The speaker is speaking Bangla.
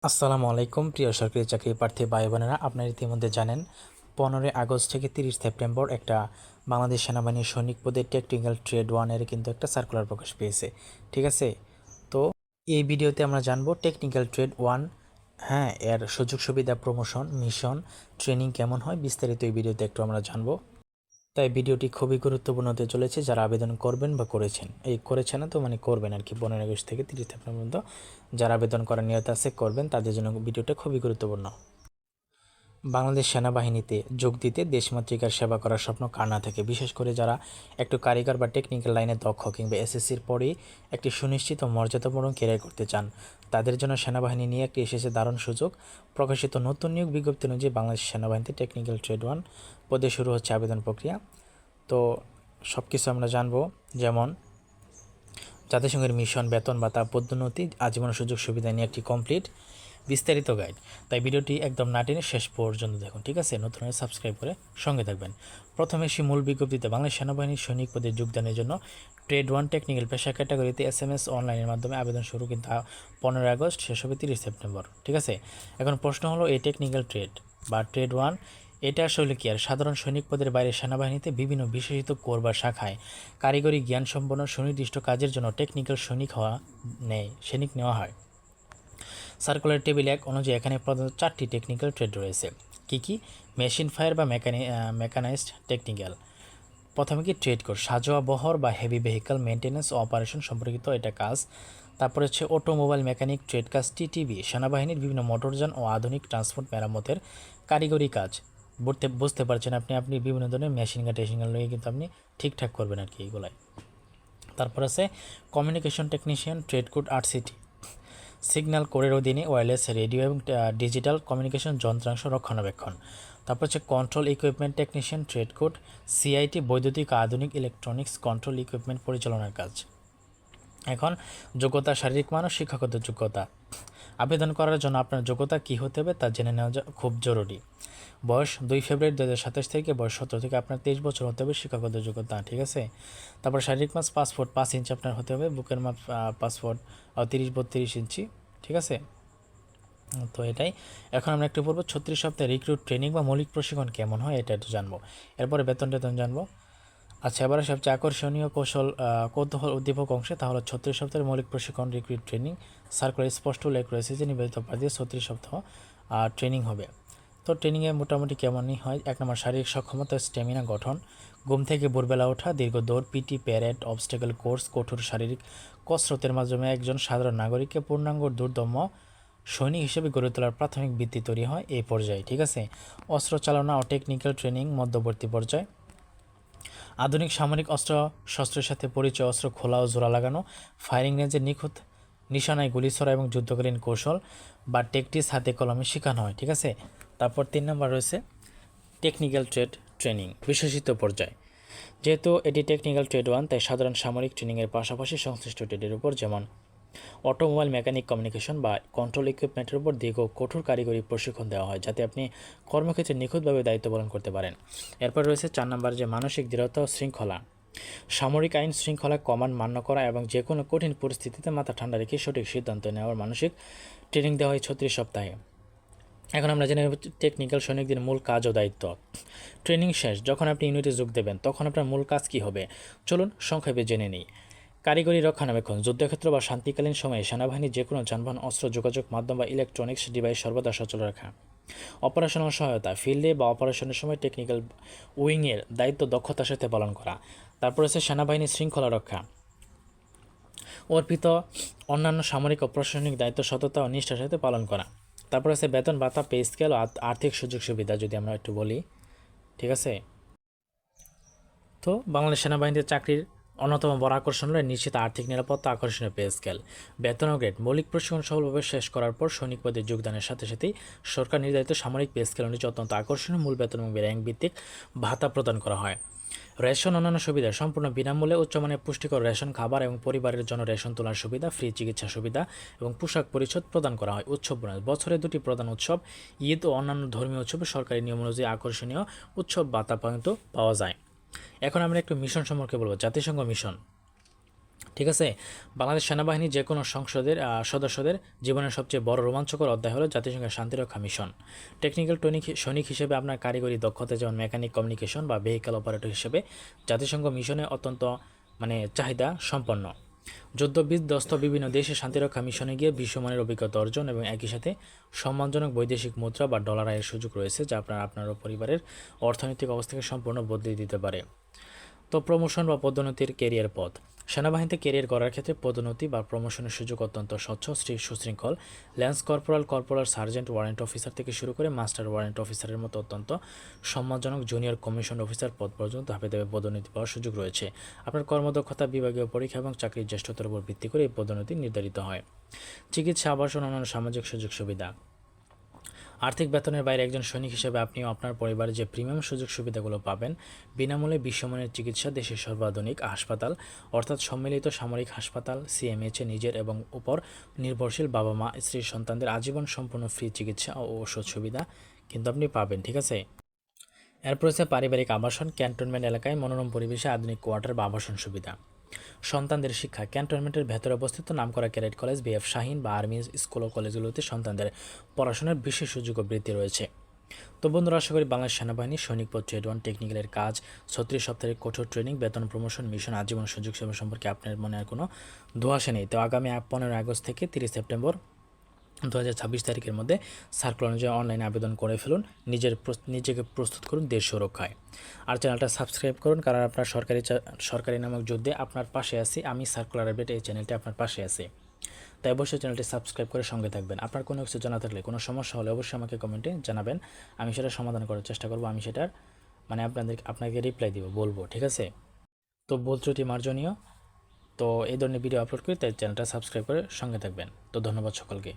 আসসালামু আলাইকুম প্রিয় সরকারি চাকরি প্রার্থী ভাই বোনেরা, আপনারা ইতিমধ্যে জানেন 15 আগস্ট থেকে 30 সেপ্টেম্বর একটা বাংলাদেশ সেনাবাহিনীর সৈনিক পদে টেকনিক্যাল ট্রেড ওয়ানের কিন্তু একটা সার্কুলার প্রকাশ পেয়েছে। ঠিক আছে, তো এই ভিডিওতে আমরা জানবো টেকনিক্যাল ট্রেড ওয়ান, হ্যাঁ, এর সুযোগ সুবিধা, প্রমোশন, মিশন, ট্রেনিং কেমন হয় বিস্তারিত এই ভিডিওতে একটু আমরা জানবো। তাই ভিডিওটি খুবই গুরুত্বপূর্ণ হতে চলেছে। যারা আবেদন করবেন বা করেছেন, এই করেছেন না তো মানে করবেন আর কি, 15 আগস্ট থেকে 30 সেপ্টেম্বর পর্যন্ত যারা আবেদন করার নিয়ত আছে করবেন, তাদের জন্য ভিডিওটা খুবই গুরুত্বপূর্ণ। বাংলাদেশ সেনাবাহিনীতে যোগ দিতে দেশমাতৃকার সেবা করার স্বপ্ন কার না থাকে, বিশেষ করে যারা একটু কারিগর বা টেকনিক্যাল লাইনে দক্ষ কিংবা এসএসসির পরেই একটি সুনিশ্চিত ও মর্যাদাপূর্ণ ক্যারিয়ার করতে চান, তাদের জন্য সেনাবাহিনী নিয়ে একটি এসেছে দারুণ সুযোগ। প্রকাশিত নতুন নিয়োগ বিজ্ঞপ্তি অনুযায়ী বাংলাদেশ সেনাবাহিনীতে টেকনিক্যাল ট্রেড ওয়ান পদে শুরু হচ্ছে আবেদন প্রক্রিয়া। তো সব কিছু আমরা জানবো, যেমন জাতিসংঘের মিশন, বেতন ভাতা, পদোন্নতি, আজীবন সুযোগ সুবিধা নিয়ে একটি কমপ্লিট বিস্তারিত গাইড। তাই ভিডিওটি একদম না টেনে শেষ পর্যন্ত দেখুন, ঠিক আছে? নতুন হয়ে সাবস্ক্রাইব করে সঙ্গে থাকবেন। প্রথমে সে মূল বিজ্ঞপ্তিতে বাংলাদেশ সেনাবাহিনীর সৈনিক পদে যোগদানের জন্য ট্রেড ওয়ান টেকনিক্যাল পেশা ক্যাটাগরিতে SMS অনলাইনের মাধ্যমে আবেদন শুরু, কিন্তু 15 আগস্ট, শেষ হবে 30 সেপ্টেম্বর। ঠিক আছে, এখন প্রশ্ন হলো এই টেকনিক্যাল ট্রেড বা ট্রেড ওয়ান এটা আসলে কি? আর সাধারণ সৈনিক পদের বাইরে সেনাবাহিনীতে বিভিন্ন বিশেষিত কোর বা শাখায় কারিগরি জ্ঞান সম্পন্ন সুনির্দিষ্ট কাজের জন্য টেকনিক্যাল সৈনিক নেওয়া হয়। সার্কুলার টেবিল 1 অনুযায়ী এখানে প্রধানত 4টি টেকনিক্যাল ট্রেড রয়েছে। কি কি? মেশিন ফায়ার বা মেকানাইজড টেকনিক্যাল। প্রথমে কি ট্রেড কোর, সাজোয়া বহর বা হেভি ভেহিক্যাল মেনটেন্যান্স ও অপারেশন সম্পর্কিত এটা কাজ। তারপরে হচ্ছে অটোমোবাইল মেকানিক ট্রেড কাজ, TTB, সেনাবাহিনীর বিভিন্ন মোটরযান ও আধুনিক ট্রান্সপোর্ট মেরামতের কারিগরি কাজ। বুঝতে পারছেন আপনি বিভিন্ন ধরনের মেশিন টেশিন লয়ে কিন্তু আপনি ঠিকঠাক করবেন আর কি এইগুলাই। তারপর আছে communication technician trade code, RCT, signal কোডের অধীনে ওয়্যারলেস রেডিও এবং ডিজিটাল কমিউনিকেশন যন্ত্রাংশ রক্ষণাবেক্ষণ। তারপর হচ্ছে control equipment technician trade code, CIT, বৈদ্যুতিক আধুনিক ইলেকট্রনিক্স কন্ট্রোল ইকুইপমেন্ট পরিচালনার কাজ। এখন যোগ্যতা, শারীরিক মান ও শিক্ষাগত যোগ্যতা। আবেদন করার জন্য আপনার যোগ্যতা কী হতে হবে তা জেনে নেওয়া খুব জরুরি। বয়স 2 ফেব্রুয়ারি 2027 থেকে, বয়স 17 থেকে, আপনার 23 বছর হতে হবে, শিক্ষাগত যোগ্যতা। ঠিক আছে, তারপর শারীরিক মাপ পাসপোর্ট 5 ইঞ্চি আপনার হতে হবে, বুকের মাপ পাসপোর্ট 30-32 ইঞ্চি। ঠিক আছে, তো এটাই। এখন আমরা একটু বলবো 36 সপ্তাহে রিক্রুট ট্রেনিং বা মৌলিক প্রশিক্ষণ কেমন হয় এটা একটু জানবো, এরপরে বেতন টেতন জানবো। আচ্ছা, এবারে সবচেয়ে আকর্ষণীয় কৌতূহল উদ্দীপক অংশে, তাহলে 36 সপ্তাহের মৌলিক প্রশিক্ষণ রিক্রুট ট্রেনিং। সার্কুলার স্পষ্ট উল্লেখ রয়েছে যে নিবেদিত প্রার্থীদের 36 সপ্তাহ ট্রেনিং হবে। তো ট্রেনিংয়ে মোটামুটি কেমনই হয়? 1 নম্বর শারীরিক সক্ষমতা, স্ট্যামিনা গঠন, ঘুম থেকে ভোরবেলা ওঠা, দীর্ঘ দৌড়, PT, প্যারেড, অবস্টেকল কোর্স, কঠোর শারীরিক কসরতের মাধ্যমে একজন সাধারণ নাগরিককে পূর্ণাঙ্গ দুর্দম্য সৈনিক হিসেবে গড়ে তোলার প্রাথমিক ভিত্তি তৈরি হয় এই পর্যায়ে। ঠিক আছে, অস্ত্র চালনা ও টেকনিক্যাল ট্রেনিং মধ্যবর্তী পর্যায়ে। আধুনিক সামরিক অস্ত্র শস্ত্রের সাথে পরিচয়, অস্ত্র খোলা ও জোড়া লাগানো, ফায়ারিং রেঞ্জে নিখুঁত নিশানায় গুলি ছড়া এবং যুদ্ধকালীন কৌশল বা টেকটিক্স হাতে কলমে শেখানো হয়। ঠিক আছে, তারপর 3 নম্বর রয়েছে টেকনিক্যাল ট্রেড ট্রেনিং বিশেষিত পর্যায়। যেহেতু এটি টেকনিক্যাল ট্রেড ওয়ান, তাই সাধারণ সামরিক ট্রেনিংয়ের পাশাপাশি সংশ্লিষ্ট ট্রেডের উপর, যেমন অটোমোবাইল মেকানিক, কমিউনিকেশন বা কন্ট্রোল ইকুইপমেন্টের উপর দীর্ঘ কঠোর কারিগরি প্রশিক্ষণ দেওয়া হয়, যাতে আপনি কর্মক্ষেত্রে নিখুঁতভাবে দায়িত্ব পালন করতে পারেন। এরপর রয়েছে 4 নম্বর, যে মানসিক দৃঢ়তা ও শৃঙ্খলা। সামরিক আইন শৃঙ্খলা কমান্ড মান্য করা এবং যে কোনো কঠিন পরিস্থিতিতে মাথা ঠান্ডা রেখে সঠিক সিদ্ধান্ত নেওয়ার মানসিক ট্রেনিং দেওয়া হয় 36 সপ্তাহে। এখন আমরা জেনে নেব টেকনিক্যাল সৈনিকদের মূল কাজ ও দায়িত্ব। ট্রেনিং শেষ, যখন আপনি ইউনিটে যোগ দেবেন তখন আপনার মূল কাজ কী হবে চলুন সংক্ষেপে জেনে নিই। কারিগরি রক্ষণাবেক্ষণ, যুদ্ধক্ষেত্র বা শান্তিকালীন সময়ে সেনাবাহিনীর যে কোনো যানবাহন, অস্ত্র, যোগাযোগ মাধ্যম বা ইলেকট্রনিক্স ডিভাইস সর্বদা সচল রাখা। অপারেশনাল সহায়তা, ফিল্ডে বা অপারেশনের সময় টেকনিক্যাল উইংয়ের দায়িত্ব দক্ষতার সাথে পালন করা। তারপর আছে সেনাবাহিনীর শৃঙ্খলা রক্ষা, অর্পিত অন্যান্য সামরিক ও প্রশাসনিক দায়িত্ব সততা ও নিষ্ঠার সাথে পালন করা। তারপর আছে বেতন ভাতা, পে স্কেল ও আর্থিক সুযোগ সুবিধা যদি আমরা একটু বলি। ঠিক আছে, তো বাংলাদেশ সেনাবাহিনীতে চাকরির অন্যতম বড় আকর্ষণ হল নিশ্চিত আর্থিক নিরাপত্তা, আকর্ষণীয় পে স্কেল, বেতন ও গ্রেড। মৌলিক প্রশিক্ষণ সফলভাবে শেষ করার পর সৈনিক পদে যোগদানের সাথে সাথেই সরকার নির্ধারিত সামরিক পে স্কেল অনুযায়ী অত্যন্ত আকর্ষণীয় মূল বেতন এবং র্যাঙ্ক ভিত্তিক ভাতা প্রদান করা হয়। রেশন, অন্যান্য সুবিধা, সম্পূর্ণ বিনামূল্যে উচ্চমানের পুষ্টিকর রেশন, খাবার এবং পরিবারের জন্য রেশন তোলার সুবিধা, ফ্রি চিকিৎসা সুবিধা এবং পোশাক পরিচ্ছদ প্রদান করা হয়। উৎসব বোনাস, বছরে 2টি প্রধান উৎসব, ঈদ ও অন্যান্য ধর্মীয় উৎসবে সরকারি নিয়ম অনুযায়ী আকর্ষণীয় উৎসব ভাতা কিন্তু পাওয়া যায়। এখন আমরা একটু মিশন সম্পর্কে বলবো। জাতিসংঘ মিশন, ঠিক আছে। বাংলাদেশ সেনাবাহিনীর যে কোনো সংসদের সদস্যদের জীবনের সবচেয়ে বড় রোমাঞ্চকর অধ্যায় হলো জাতিসংঘের শান্তিরক্ষা মিশন। টেকনিক্যাল সৈনিক হিসেবে আপনার কারিগরি দক্ষতা যেমন মেকানিক, কমিউনিকেশন বা ভেহিক্যাল অপারেটর হিসেবে জাতিসংঘ মিশনে অত্যন্ত চাহিদা সম্পন্ন। যুদ্ধ বিধ্বস্ত বিভিন্ন দেশে শান্তিরক্ষা মিশনে গিয়ে বিশ্বমানের অভিজ্ঞতা অর্জন এবং একই সাথে সম্মানজনক বৈদেশিক মুদ্রা বা ডলার আয়ের সুযোগ রয়েছে, যা আপনার পরিবারের অর্থনৈতিক অবস্থাকে সম্পূর্ণ বদলে দিতে পারে। তো প্রমোশন বা পদোন্নতির কেরিয়ার পথ। সেনাবাহিনীতে কেরিয়ার করার ক্ষেত্রে পদোন্নতি বা প্রমোশনের সুযোগ অত্যন্ত স্বচ্ছ, সুশৃঙ্খল। Lance corporal, sergeant, warrant officer থেকে শুরু করে মাস্টার ওয়ারেন্ট অফিসারের মতো অত্যন্ত সম্মানজনক জুনিয়র কমিশন অফিসার পদ পর্যন্ত ধাপে ধাপে পদোন্নতি পাওয়ার সুযোগ রয়েছে। আপনার কর্মদক্ষতা, বিভাগীয় পরীক্ষা এবং চাকরির জ্যেষ্ঠতার উপর ভিত্তি করে এই পদোন্নতি নির্ধারিত হয়। চিকিৎসা, আবাসন, অন্যান্য সামাজিক সুযোগ সুবিধা। আর্থিক বেতনের বাইরে একজন সৈনিক হিসেবে আপনিও আপনার পরিবারের যে প্রিমিয়াম সুযোগ সুবিধাগুলো পাবেন, বিনামূল্যে বিশ্বমানের চিকিৎসা, দেশের সর্বাধুনিক হাসপাতাল অর্থাৎ সম্মিলিত সামরিক হাসপাতাল সিএমএইচে নিজের এবং উপর নির্ভরশীল বাবা মা, স্ত্রী, সন্তানদের আজীবন সম্পূর্ণ ফ্রি চিকিৎসা ও ওষুধ সুবিধা কিন্তু আপনি পাবেন। ঠিক আছে। এরপর হচ্ছে পারিবারিক আবাসন, ক্যান্টনমেন্ট এলাকায় মনোরম পরিবেশে আধুনিক কোয়ার্টার বা আবাসন সুবিধা। সন্তানদের শিক্ষা, ক্যান্টনমেন্টের ভেতরে অবস্থিত নামকরা ক্যাডেট কলেজ, বিএফ শাহীন বা আর্মি স্কুল ও কলেজগুলোতে সন্তানদের পড়াশোনার বিশেষ সুযোগ ও বৃত্তি রয়েছে। তো বন্ধুরা, আশা করি বাংলাদেশ সেনাবাহিনী সৈনিক পদ ট্রেড 1 টেকনিক্যালের কাজ, 36 সপ্তাহের কঠোর ট্রেনিং, বেতন, প্রমোশন, মিশন, আজীবন সুযোগ সুবিধা সম্পর্কে আপনার মনে আর কোনো ধোঁয়াশা নেই। তো আগামী 15 আগস্ট থেকে 30 সেপ্টেম্বর 2026 তারিখের মধ্যে সার্কুলার অনুযায়ী অনলাইনে আবেদন করে ফেলুন। নিজেকে প্রস্তুত করুন দেশ সুরক্ষায়। আর চ্যানেলটা সাবস্ক্রাইব করুন, কারণ আপনার সরকারি নামক যুদ্ধে আপনার পাশে আছি আমি। সার্কুলার আপডেট এই চ্যানেলটি আপনার পাশে আছে, তাই অবশ্যই চ্যানেলটি সাবস্ক্রাইব করে সঙ্গে থাকবেন। আপনার কোনো কিছু জানা থাকলে, কোনো সমস্যা হলে অবশ্যই আমাকে কমেন্টে জানাবেন, আমি সেটা সমাধান করার চেষ্টা করব। আমি সেটার আপনাকে রিপ্লাই বলবো। ঠিক আছে। তো ভুল ত্রুটি মার্জনীয়। তো এই ধরনের ভিডিও আপলোড করি, তাই চ্যানেলটা সাবস্ক্রাইব করে সঙ্গে থাকবেন। তো ধন্যবাদ সকলকে।